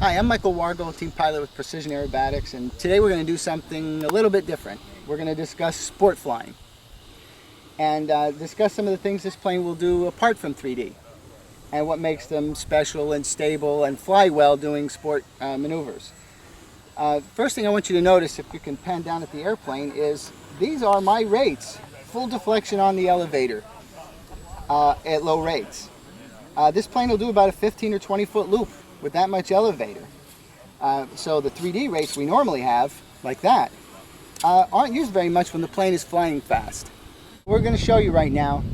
Hi, I'm Michael Wargo, team pilot with Precision Aerobatics, and today we're going to do something a little bit different. We're going to discuss sport flying and discuss some of the things this plane will do apart from 3D and what makes them special and stable and fly well doing sport maneuvers. First thing I want you to notice, if you can pan down at the airplane, is these are my rates. Full deflection on the elevator at low rates. This plane will do about a 15 or 20 foot loop with that much elevator. So the 3D rates we normally have, like that, aren't used very much when the plane is flying fast. What we're going to show you right now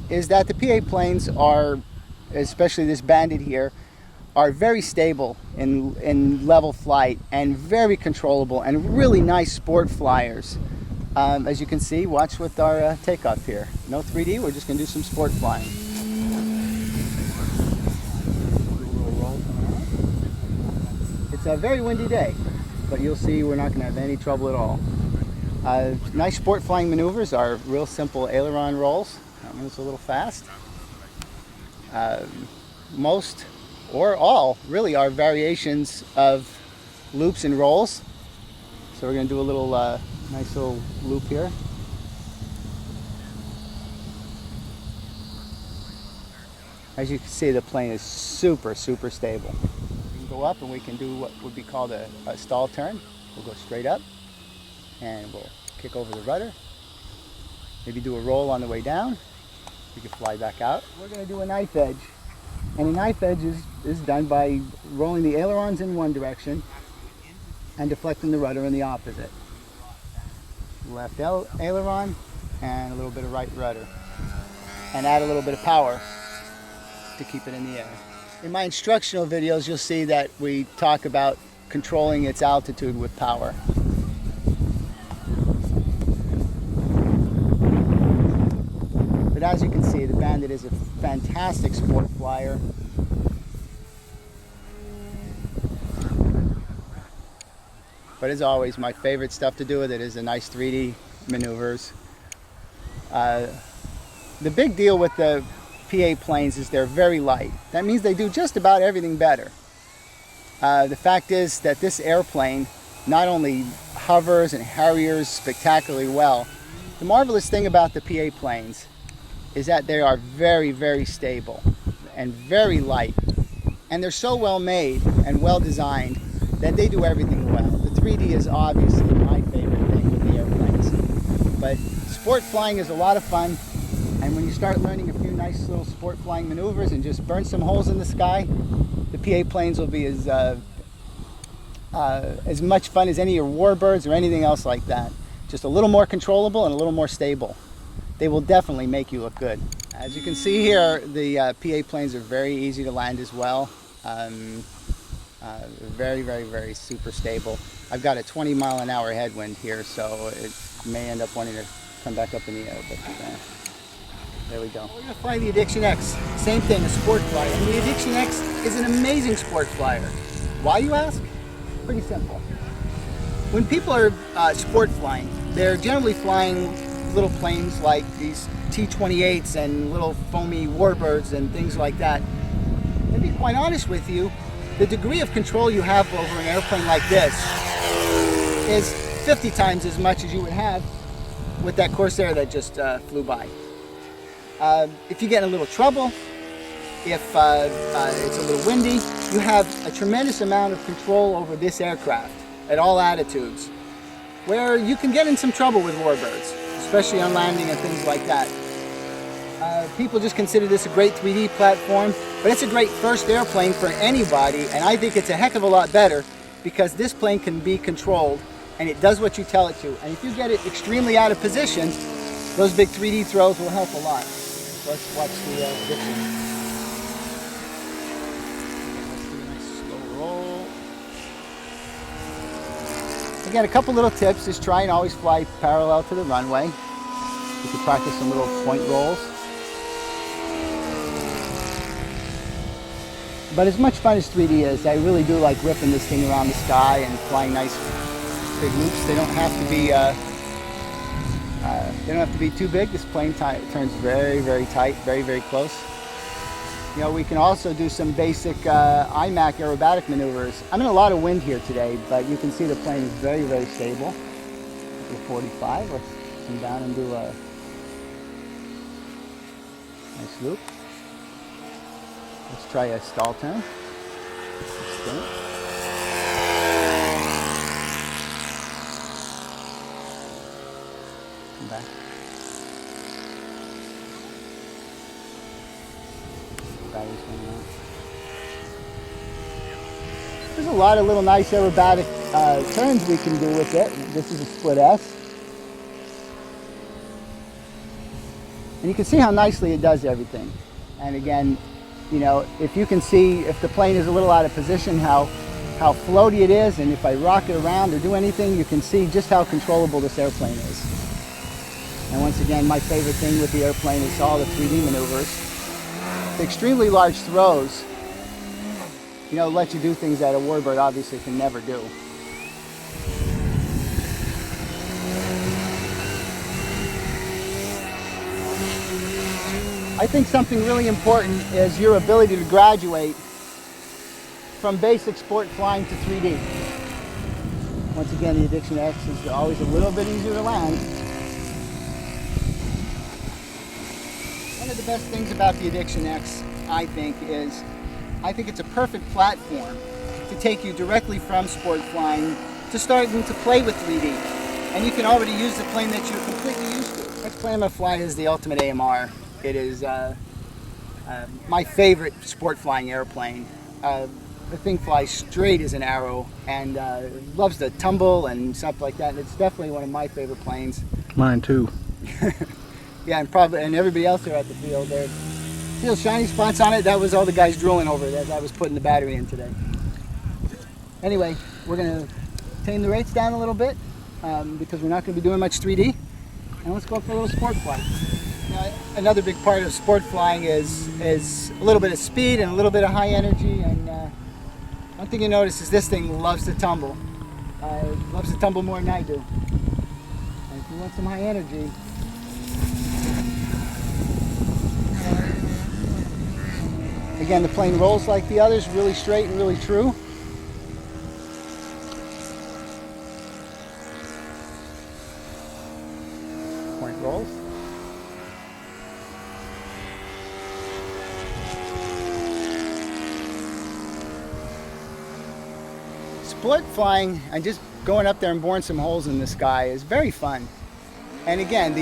is that the PA planes are, especially this Bandit here, are very stable in level flight and very controllable and really nice sport flyers. As you can see, watch with our takeoff here. No 3D, we're just going to do some sport flying. It's a very windy day, but you'll see we're not going to have any trouble at all. Nice sport flying maneuvers are real simple aileron rolls. That one's a little fast. Most or all really are variations of loops and rolls. So we're going to do a little nice little loop here. As you can see, the plane is super stable. We can go up and we can do what would be called a stall turn. We'll go straight up and we'll kick over the rudder. Maybe do a roll on the way down. We can fly back out. We're going to do a knife edge. And a knife edge is done by rolling the ailerons in one direction and deflecting the rudder in the opposite. Left aileron and a little bit of right rudder. And add a little bit of power to keep it in the air. In my instructional videos, you'll see that we talk about controlling its altitude with power. But as you can see, the Bandit is a fantastic sport flyer. But as always, my favorite stuff to do with it is the nice 3D maneuvers. The big deal with the PA planes is they're very light. That means they do just about everything better. The fact is that this airplane not only hovers and harriers spectacularly well, the marvelous thing about the PA planes is that they are very stable and very light. And they're so well made and well designed that they do everything well. The 3D is obviously my favorite thing with the airplanes. But sport flying is a lot of fun. And when you start learning a few nice little sport flying maneuvers and just burn some holes in the sky, the PA planes will be as much fun as any of your warbirds or anything else like that. Just a little more controllable and a little more stable. They will definitely make you look good. As you can see here, the PA planes are very easy to land as well. Very super stable. I've got a 20-mile-an-hour headwind here, so it may end up wanting to come back up in the air. But there we go. We're going to fly the Addictionx. Same thing, a sport flyer. And the Addictionx is an amazing sport flyer. Why, you ask? Pretty simple. When people are sport flying, they're generally flying little planes like these T-28s and little foamy warbirds and things like that. And to be quite honest with you, the degree of control you have over an airplane like this is 50 times as much as you would have with that Corsair that just flew by. If you get in a little trouble, if it's a little windy, you have a tremendous amount of control over this aircraft at all attitudes, where you can get in some trouble with warbirds, especially on landing and things like that. People just consider this a great 3D platform, but it's a great first airplane for anybody, and I think it's a heck of a lot better because this plane can be controlled and it does what you tell it to. And if you get it extremely out of position, those big 3D throws will help a lot. So let's watch the Addiction. Let's do a nice slow roll. Again, a couple little tips is try and always fly parallel to the runway. You can practice some little point rolls. But as much fun as 3D is, I really do like ripping this thing around the sky and flying nice big loops. They don't have to be too big. This plane turns very tight, very close. You know, we can also do some basic IMAC aerobatic maneuvers. I'm in a lot of wind here today, but you can see the plane is very, very stable. To 45, let's come down and do a nice loop. Let's try a stall turn. Spin it. Come back. Battery's going out. There's a lot of little nice aerobatic turns we can do with it. This is a split S. And you can see how nicely it does everything. And again, you know, if you can see if the plane is a little out of position, how floaty it is, and if I rock it around or do anything, you can see just how controllable this airplane is. And once again, my favorite thing with the airplane is all the 3D maneuvers. The extremely large throws, you know, let you do things that a warbird obviously can never do. I think something really important is your ability to graduate from basic sport flying to 3D. Once again, the Addictionx is always a little bit easier to land. One of the best things about the Addictionx, I think it's a perfect platform to take you directly from sport flying to starting to play with 3D. And you can already use the plane that you're completely used to. The next plane I'm going to fly is the Ultimate AMR. It is my favorite sport flying airplane. The thing flies straight as an arrow and loves to tumble and stuff like that. And it's definitely one of my favorite planes. Mine too. Yeah, and everybody else here at the field, there. See those shiny spots on it? That was all the guys drilling over that I was putting the battery in today. Anyway, we're going to tame the rates down a little bit because we're not going to be doing much 3D. And let's go for a little sport flight. Now, another big part of sport flying is a little bit of speed and a little bit of high energy. And one thing you notice is this thing loves to tumble. It loves to tumble more than I do. And if you want some high energy, again, the plane rolls like the others, really straight and really true. Point rolls. Sport flying and just going up there and boring some holes in the sky is very fun. And again,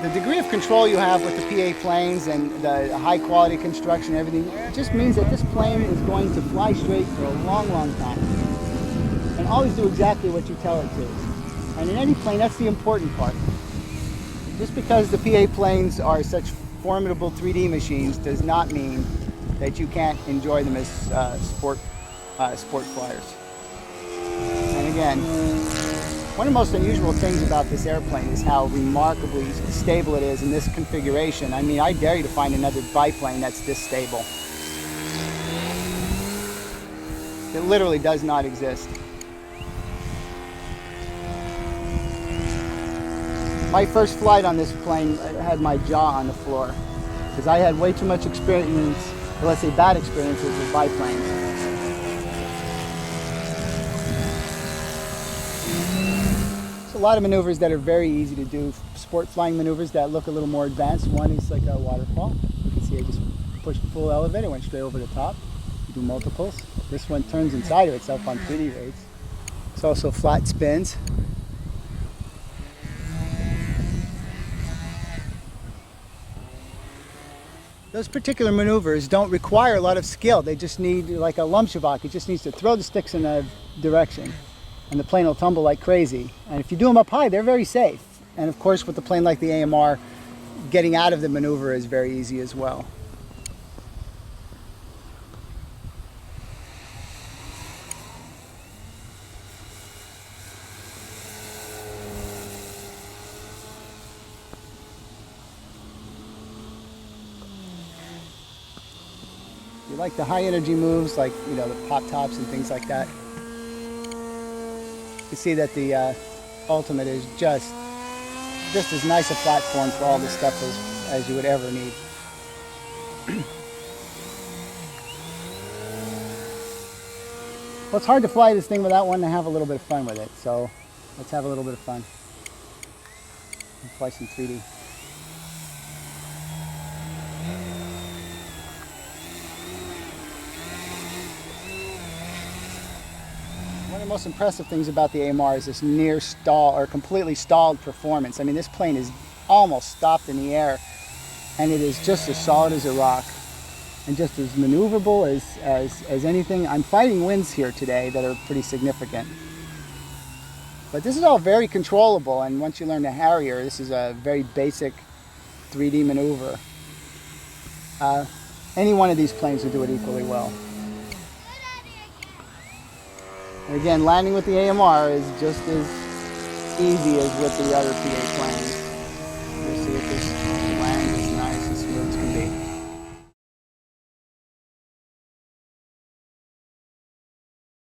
the degree of control you have with the PA planes and the high quality construction and everything, it just means that this plane is going to fly straight for a long, long time. And always do exactly what you tell it to. And in any plane, that's the important part. Just because the PA planes are such formidable 3D machines does not mean that you can't enjoy them as sport flyers. And again, one of the most unusual things about this airplane is how remarkably stable it is in this configuration. I mean, I dare you to find another biplane that's this stable. It literally does not exist. My first flight on this plane, I had my jaw on the floor because I had way too much experience, or let's say bad experiences with biplanes. A lot of maneuvers that are very easy to do, sport flying maneuvers that look a little more advanced. One is like a waterfall. You can see I just pushed full elevator, went straight over the top. You do multiples. This one turns inside of itself on 3D rates. It's also flat spins. Those particular maneuvers don't require a lot of skill. They just need, like a Lumshavak, it just needs to throw the sticks in a direction. And the plane will tumble like crazy. And if you do them up high, they're very safe. And of course, with a plane like the AMR, getting out of the maneuver is very easy as well. You like the high energy moves, like, you know, the pop tops and things like that. You see that the Ultimate is just as nice a platform for all this stuff as you would ever need. Well, it's hard to fly this thing without wanting to have a little bit of fun with it. So let's have a little bit of fun. Let's fly some 3D. One of the most impressive things about the AMR is this near stall or completely stalled performance. I mean, this plane is almost stopped in the air, and it is just as solid as a rock and just as maneuverable as anything. I'm fighting winds here today that are pretty significant. But this is all very controllable, and once you learn the Harrier, this is a very basic 3D maneuver. Any one of these planes will do it equally well. And again, landing with the AMR is just as easy as with the other PA planes.